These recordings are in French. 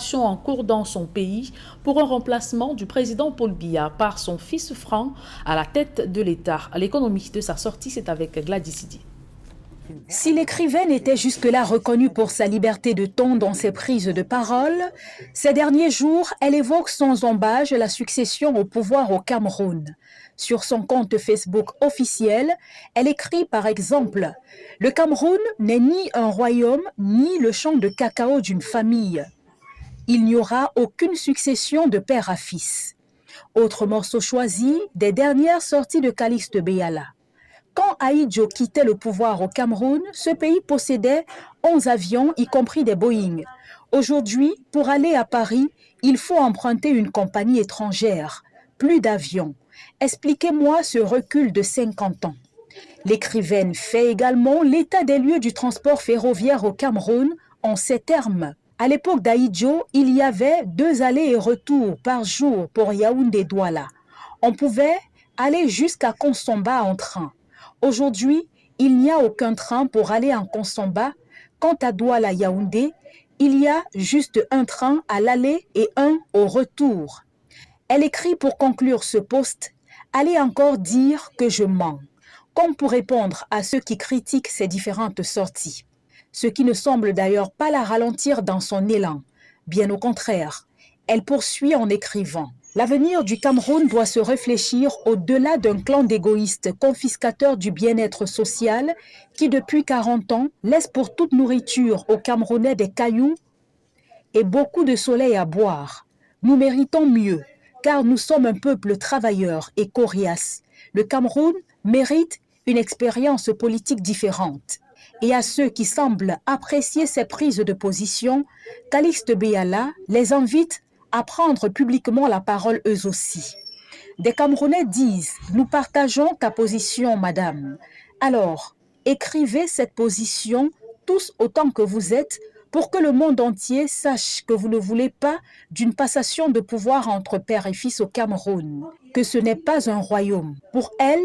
préparations en cours dans son pays pour un remplacement du président Paul Biya par son fils Franc à la tête de l'État. L'économie de sa sortie, c'est avec Gladys Sidi. Si l'écrivaine était jusque-là reconnue pour sa liberté de ton dans ses prises de parole, ces derniers jours, elle évoque sans embâche la succession au pouvoir au Cameroun. Sur son compte Facebook officiel, elle écrit par exemple « Le Cameroun n'est ni un royaume, ni le champ de cacao d'une famille. Il n'y aura aucune succession de père à fils. » Autre morceau choisi, des dernières sorties de Calixte Beyala. Quand Ahidjo quittait le pouvoir au Cameroun, ce pays possédait 11 avions, y compris des Boeing. Aujourd'hui, pour aller à Paris, il faut emprunter une compagnie étrangère. Plus d'avions. Expliquez-moi ce recul de 50 ans. L'écrivaine fait également l'état des lieux du transport ferroviaire au Cameroun en ces termes. À l'époque d'Ahidjo, il y avait 2 allers et retours par jour pour Yaoundé-Douala. On pouvait aller jusqu'à Konsomba en train. Aujourd'hui, il n'y a aucun train pour aller en Konsomba. Quant à Douala-Yaoundé, il y a juste un train à l'aller et un au retour. Elle écrit pour conclure ce post « Allez encore dire que je mens », comme pour répondre à ceux qui critiquent ces différentes sorties. Ce qui ne semble d'ailleurs pas la ralentir dans son élan. Bien au contraire, elle poursuit en écrivant. L'avenir du Cameroun doit se réfléchir au-delà d'un clan d'égoïstes confiscateurs du bien-être social qui, depuis 40 ans, laisse pour toute nourriture aux Camerounais des cailloux et beaucoup de soleil à boire. Nous méritons mieux, car nous sommes un peuple travailleur et coriace. Le Cameroun mérite une expérience politique différente. Et à ceux qui semblent apprécier ces prises de position, Calixte Beyala les invite à prendre publiquement la parole eux aussi. Des Camerounais disent « Nous partageons ta position, madame. » Alors, écrivez cette position tous autant que vous êtes pour que le monde entier sache que vous ne voulez pas d'une passation de pouvoir entre père et fils au Cameroun, que ce n'est pas un royaume. Pour elle,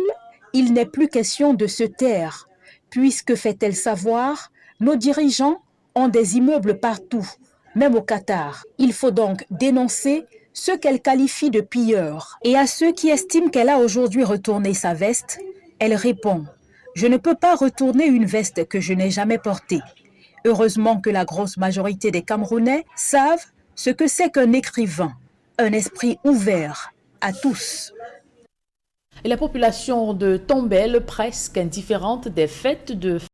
il n'est plus question de se taire, puisque, fait-elle savoir, nos dirigeants ont des immeubles partout, même au Qatar. Il faut donc dénoncer ceux qu'elle qualifie de pilleurs. Et à ceux qui estiment qu'elle a aujourd'hui retourné sa veste, elle répond « Je ne peux pas retourner une veste que je n'ai jamais portée. » Heureusement que la grosse majorité des Camerounais savent ce que c'est qu'un écrivain, un esprit ouvert à tous. Et la population de Tombelle, presque indifférente des fêtes de